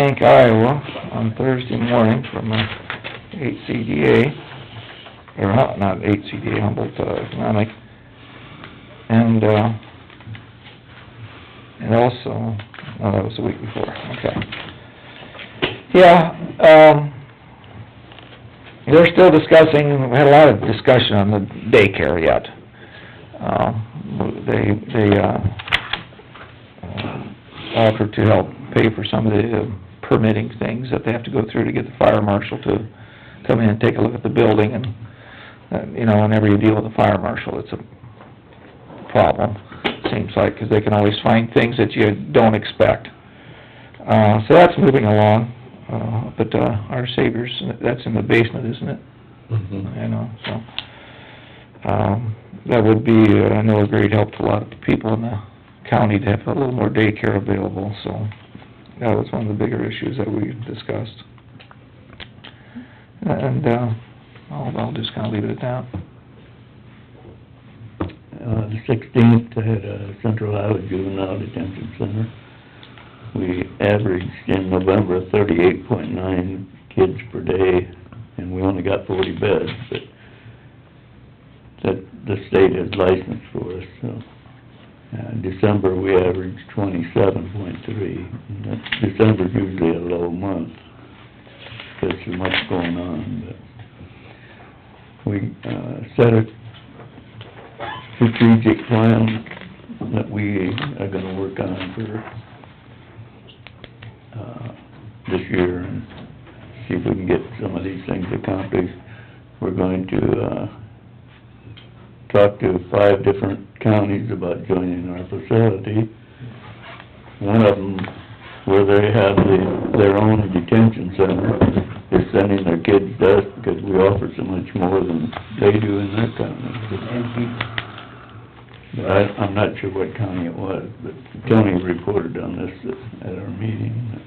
Bank, Iowa, on Thursday morning from HCDA, or not HCDA, Humboldt Economic, and also, oh, that was the week before, okay. Yeah, they're still discussing, we had a lot of discussion on the daycare yet. They offered to help pay for some of the permitting things that they have to go through to get the fire marshal to come in and take a look at the building, and, you know, whenever you deal with a fire marshal, it's a problem, seems like, because they can always find things that you don't expect. So that's moving along, but our Saviors, that's in the basement, isn't it? Mm-hmm. You know, so, that would be, I know, a great help to a lot of people in the county to have a little more daycare available, so that was one of the bigger issues that we discussed. And, I'll just kinda leave it at that. The 16th, I had a Central Iowa Juvenile Detention Center. We averaged in November 38.9 kids per day, and we only got 40 beds, but that the state has licensed for us, so. In December, we averaged 27.3, and December's usually a low month, because there's much going on, but we, set a strategic plan that we are gonna work on for, this year, and see if we can get some of these things accomplished. We're going to, talk to 5 different counties about joining our facility. One of them, where they have their own detention center, is sending their kids to us because we offer so much more than they do in their county. But I'm not sure what county it was, but Tony reported on this at our meeting.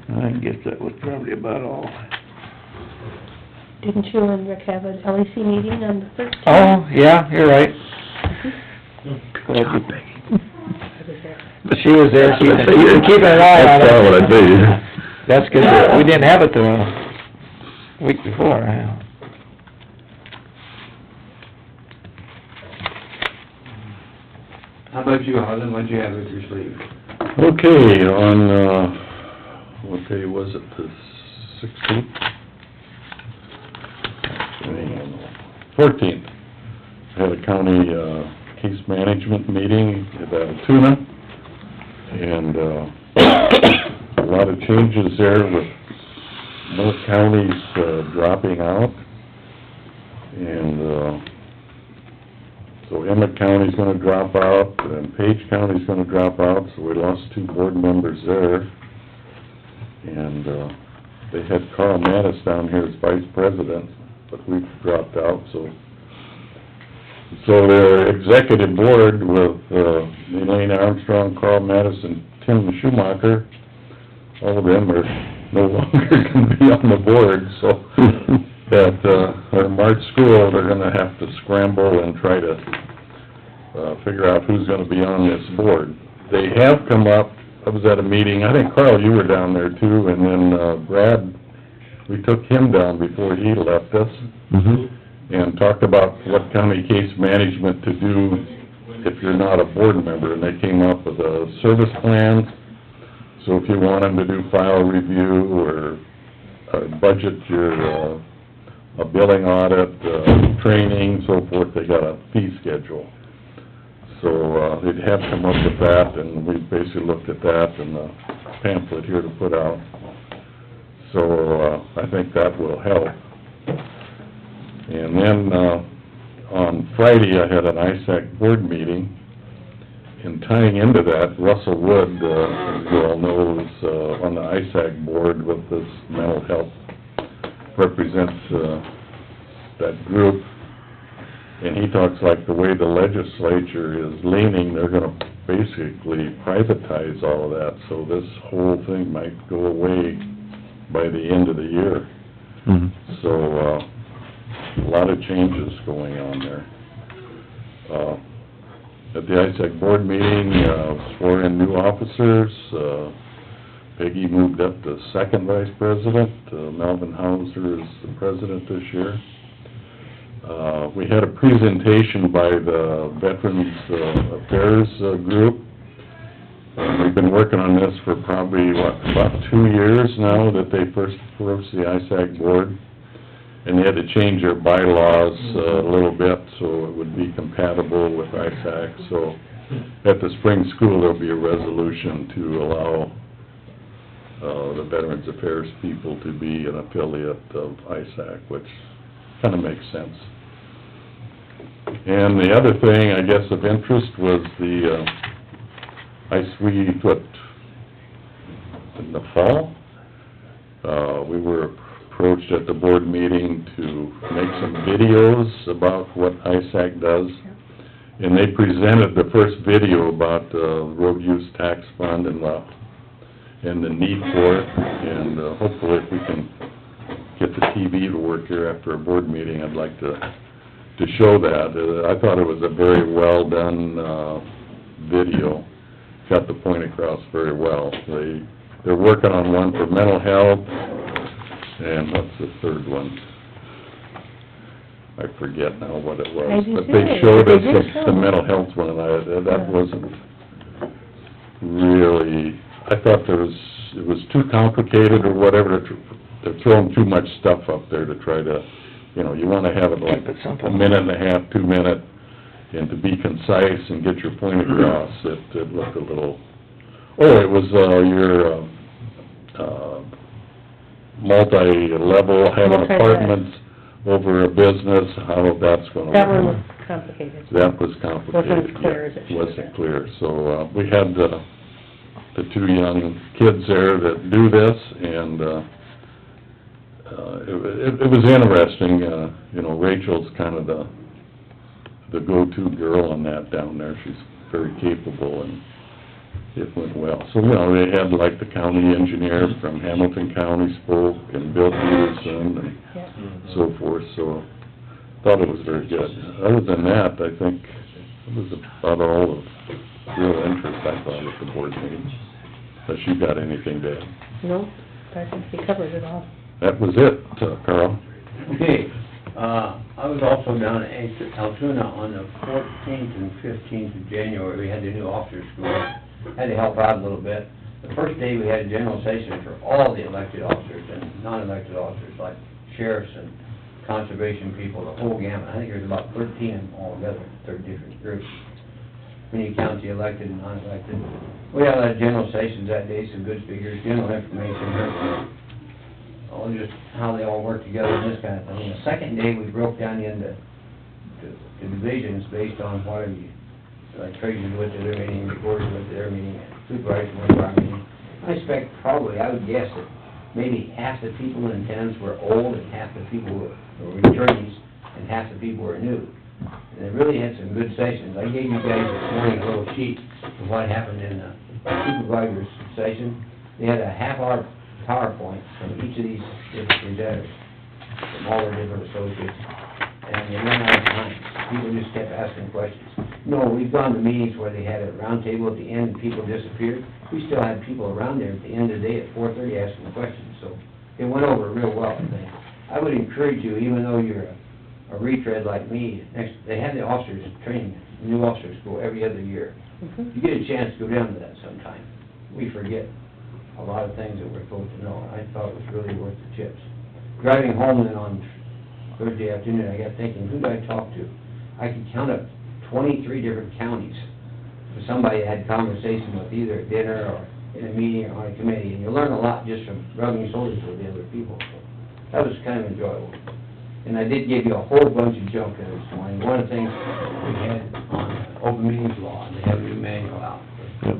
I guess that was probably about all. Didn't you and Rick have an LEC meeting on the 13th? Oh, yeah, you're right. Glad you- She was there, keeping an eye on it. That's what I figured. That's good, we didn't have it the week before, yeah. How about you, Harlan, what'd you have with your sleeve? Okay, on, what day was it, the 16th? 14th, I had a county, case management meeting at Altoona, and, a lot of changes there with most counties, dropping out, and, so Emmett County's gonna drop out, and Page County's gonna drop out, so we lost 2 board members there. And, they had Carl Mattis down here as vice president, but we've dropped out, so their executive board with, Elaine Armstrong, Carl Mattis, and Tim Schumacher, all of them are no longer gonna be on the board, so at, our March school, they're gonna have to scramble and try to, figure out who's gonna be on this board. They have come up, I was at a meeting, I think Carl, you were down there too, and then, Brad, we took him down before he left us, and talked about what county case management to do if you're not a board member, and they came up with a service plan. So if you want them to do file review, or, budget your, a billing audit, training, so forth, they got a fee schedule. So, they'd have come up with that, and we basically looked at that in the pamphlet here to put out. So, I think that will help. And then, on Friday, I had an ISAC board meeting, and tying into that, Russell Wood, as you all know, is, on the ISAC board with this mental health, represents, that group. And he talks like the way the legislature is leaning, they're gonna basically privatize all of that, so this whole thing might go away by the end of the year. So, a lot of changes going on there. At the ISAC board meeting, swear in new officers. Peggy moved up to second vice president. Melvin Hauser is the president this year. We had a presentation by the Veterans Affairs group. We've been working on this for probably, about 2 years now, that they first approached the ISAC board. And they had to change their bylaws a little bit, so it would be compatible with ISAC. So at the spring school, there'll be a resolution to allow the Veterans Affairs people to be an affiliate of ISAC, which kind of makes sense. And the other thing, I guess, of interest was the we put in the fall. We were approached at the board meeting to make some videos about what ISAC does. And they presented the first video about road use tax fund and the need for it. And hopefully if we can get the TV to work here after a board meeting, I'd like to show that. I thought it was a very well done video. Got the point across very well. They're working on one for mental health, and what's the third one? I forget now what it was. I do But too. they showed They us did show. the mental health one, and that wasn't really, I thought it was too complicated or whatever, they're throwing too much stuff up there to try to, you wanna have it like Keep it simple. a minute and a half, 2 minute, and to be concise and get your point across. It looked a little, it was, your, multi-level, having Multi-level. apartments over a business, how that's gonna work. That one was complicated. That was complicated. Wasn't clear as it should have been. Wasn't clear, so, we had the 2 young kids there that do this, and, it was interesting. Rachel's kind of the go-to girl on that down there. She's very capable, and it went well. So, they had like the county engineer from Hamilton County spoke, and Bill Peterson, and Yeah. so forth, so thought it was very good. Other than that, I think it was about all of real interest, I thought, at the board meeting. Unless you got anything to add. No, I think he covered it all. That was it, Carl. Okay, I was also down at Altoona on the 14th and 15th of January. We had the new officers school. Had to help out a little bit. The first day, we had a general session for all the elected officers and non-elected officers, like sheriffs and conservation people, the whole gamut. I think there's about 13 of them all together, 30 different groups. Many county elected and non-elected. We had a lot of general sessions that day, some good speakers, general information, just how they all work together and this kind of thing. The second day, we broke down into divisions based on whatever you, like treasurers went to their meeting, reporters went to their meeting, supervisors went to our meeting. I expect probably, I would guess that maybe half the people in attendance were old and half the people were attorneys and half the people were new. And they really had some good sessions. I gave you guys this morning a little sheet of what happened in the supervisor's session. They had a half-hour PowerPoint from each of these different presenters, from all their different associates, and they ran out of time. People just kept asking questions. No, we've gone to meetings where they had a round table at the end and people disappeared. We still had people around there at the end of the day at 4:30 asking questions, so it went over real well, I think. I would encourage you, even though you're a retread like me, they have the officers training, new officers school every other year. Mhm. You get a chance to go down to that sometime. We forget a lot of things that we're supposed to know, and I thought it was really worth the chips. Driving home then on Thursday afternoon, I got thinking, who did I talk to? I could count up 23 different counties for somebody I had conversation with, either at dinner or in a meeting or on a committee, and you learn a lot just from rubbing shoulders with the other people. So that was kind of enjoyable. And I did give you a whole bunch of junk there this morning. One of the things we had on open meetings law, and they have a new manual out. Yep.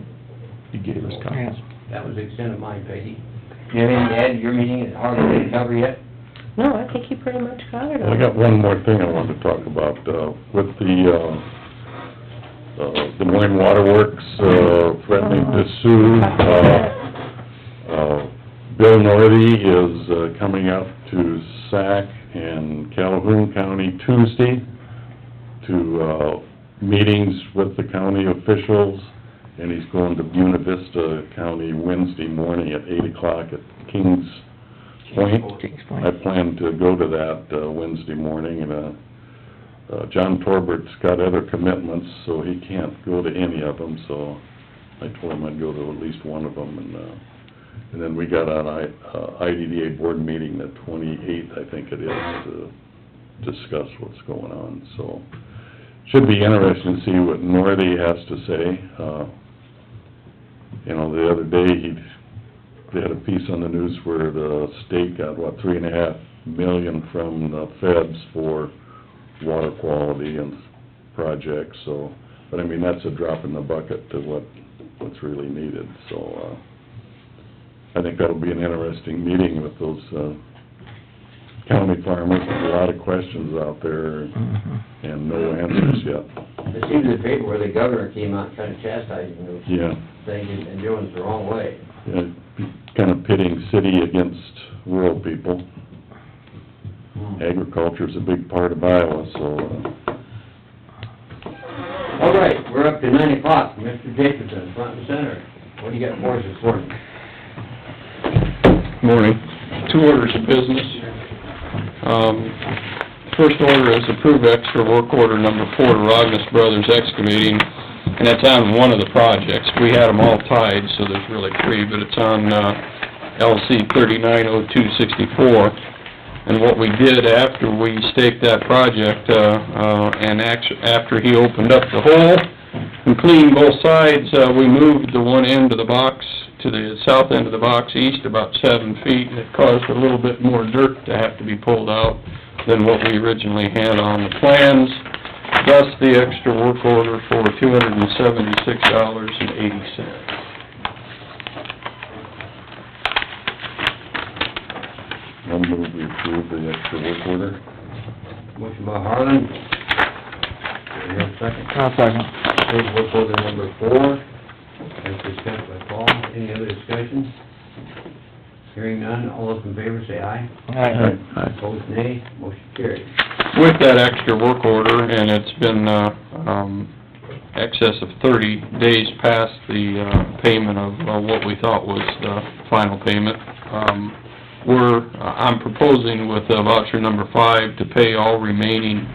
You gave us copies. That was the extent of mine, Peggy. You have anything to add to your meeting that Harlan didn't cover yet? No, I think you pretty much covered it. I got one more thing I wanted to talk about, with the, Des Moines Water Works, threatening to sue. Bill Northey is, coming up to SAC in Calhoun County Tuesday to, meetings with the county officials and he's going to Buena Vista County Wednesday morning at 8 o'clock at Kings Point. Kings Point. I plan to go to that Wednesday morning, and John Torbert's got other commitments, so he can't go to any of them, so I told him I'd go to at least one of them, and then we got an IDDA board meeting the 28th, I think it is, to discuss what's going on, so should be interesting to see what Northey has to say. You know, the other day, they had a piece on the news where the state got, $3.5 million from the feds for water quality and projects, so, but I mean, that's a drop in the bucket to what's really needed, so, I think that'll be an interesting meeting with those, county farmers. There's a lot of questions out there and no answers yet. It seemed in the paper where the governor came out kind of chastising those Yeah. things and doing it the wrong way. Yeah, kind of pitting city against rural people. Agriculture's a big part of Iowa, so, All right, we're up to 9 o'clock. Mr. Jacobson, front and center. What do you got for us this morning? Morning. 2 orders of business. First order is approve extra work order number 4 to Rognus Brothers Excavating, and it's on one of the projects. We had them all tied, so there's really 3, but it's on LC 390264. And what we did after we staked that project, and after he opened up the hole and cleaned both sides, we moved the one end of the box to the south end of the box east about 7 feet, and it caused a little bit more dirt to have to be pulled out than what we originally had on the plans. Thus, the extra work order for $276.80. I'll move we approve the extra work order. Motion by Harlan. Do we have a second? I'll second. Approve work order number 4, as discussed by Paul. Any other discussion? Hearing none, all those in favor say aye. Aye. Opposed, nay. Motion carried. With that extra work order, and it's been, excess of 30 days past the, payment of, what we thought was the final payment, I'm proposing with voucher number 5 to pay all remaining,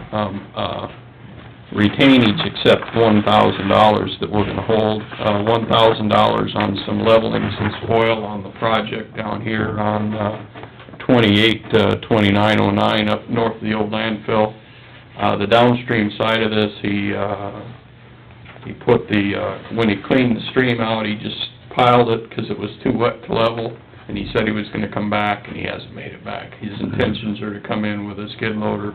retainage except $1,000 that we're gonna hold, $1,000 on some leveling some spoil on the project down here on, 2909 up north of the old landfill. The downstream side of this, he put when he cleaned the stream out, he just piled it because it was too wet to level, and he said he was gonna come back, and he hasn't made it back. His intentions are to come in with a skid loader,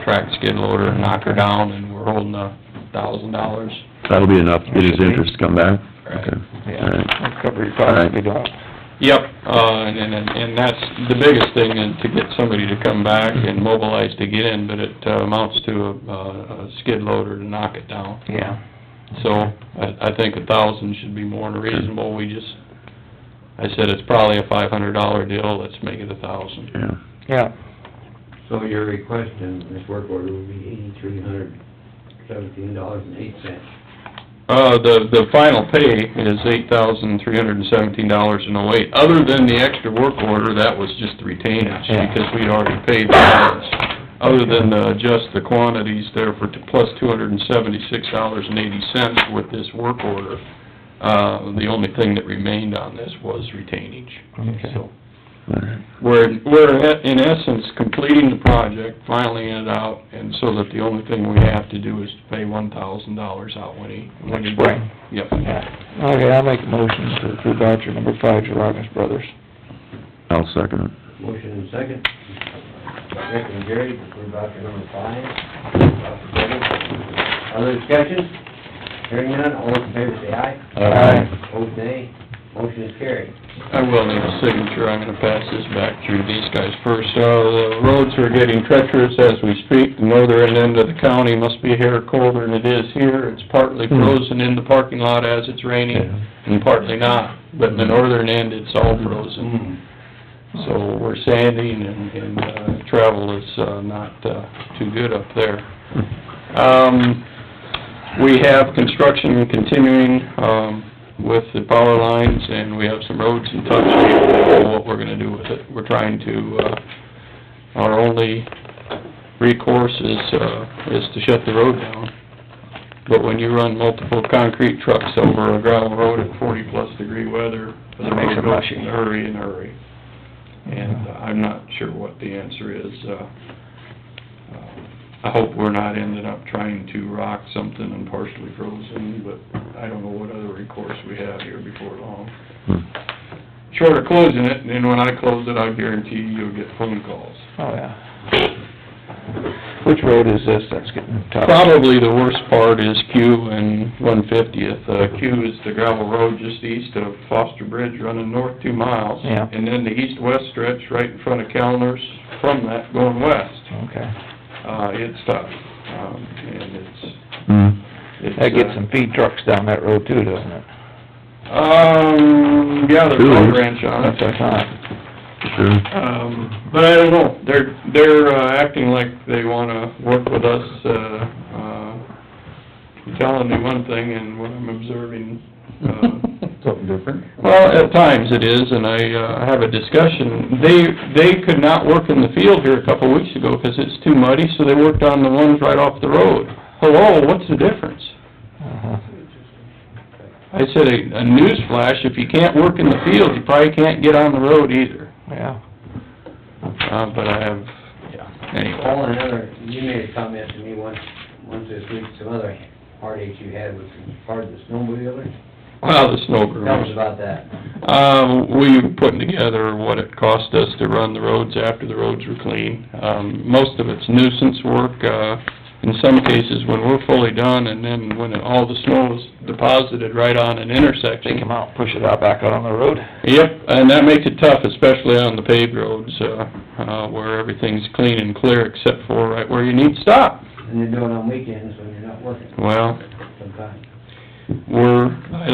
track skid loader, and knock her down, and we're holding $1,000. That'll be enough to get his interest to come back? Right. Okay. Yeah, All right. that'll cover your costs if you don't. Yep, and that's the biggest thing, is to get somebody to come back and mobilize to get in, but it amounts to a skid loader to knock it down. Yeah. So, I think 1,000 should be more than reasonable. I said it's probably a $500 deal, let's make it 1,000. Yeah. Yeah. So your request in this work order would be $8,317.08. The final pay is $8,317.08. Other than the extra work order, that was just the retainage, Yeah. because we'd already paid the balance. Other than adjust the quantities there for plus $276.80 with this work order, the only thing that remained on this was retainage. Okay. So, we're in essence completing the project, filing it out, and so that the only thing we have to do is to pay $1,000 out when he... Next spring. Yep. Yeah. Okay, I'll make a motion to approve voucher number 5 to Rognus Brothers. I'll second it. Motion and second. Second, Jerry, to approve voucher number 5. Other discussion? Hearing none, all those in favor say aye. Aye. Opposed, nay. Motion is carried. I will need a signature, I'm gonna pass this back through these guys first. The roads are getting treacherous as we speak. The northern end of the county must be a hair colder than it is here. It's partly frozen in the parking lot as it's raining, and partly not. But in the northern end, it's all frozen. So we're sanding, and travel is not too good up there. We have construction continuing with the power lines, and we have some roads in tough shape. I don't know what we're gonna do with it. We're trying to, our only recourse is to shut the road down. But when you run multiple concrete trucks over a gravel road at 40-plus degree weather, the It makes road it goes mushy. in a hurry and hurry. And I'm not sure what the answer is. I hope we're not ending up trying to rock something and partially frozen, but I don't know what other recourse we have here before long. Short of closing it, and then when I close it, I guarantee you'll get phone calls. Oh, yeah. Which road is this that's getting tough? Probably the worst part is Q and 150th. Q is the gravel road just east of Foster Bridge running north 2 miles. Yeah. And then the east-west stretch right in front of Kellner's from that going west. Okay. It's tough, and it's... That gets some feed trucks down that road too, doesn't it? Yeah, there's one ranch on it. That's what I thought. Sure. But I don't know, they're acting like they wanna work with us, telling me one thing and what I'm observing, Something different? well, at times it is, and I have a discussion. They could not work in the field here a couple of weeks ago because it's too muddy, so they worked on the ones right off the road. Hello, what's the difference? Uh-huh. I said, a newsflash, if you can't work in the field, you probably can't get on the road either. Yeah. But I have, yeah, anyway. Paul, another, you made a comment to me once this week, some other heartache you had with part of the snowmobilers. Well, the snow Tell us groomers. about that. We were putting together what it cost us to run the roads after the roads were clean. Most of it's nuisance work, in some cases when we're fully done, and then when all the snow is deposited right on an intersection. Take them out, push it out back out on the road. Yep, and that makes it tough, especially on the paved roads, where everything's clean and clear except for right where you need to stop. And you're doing on weekends when you're not working Well, sometimes. I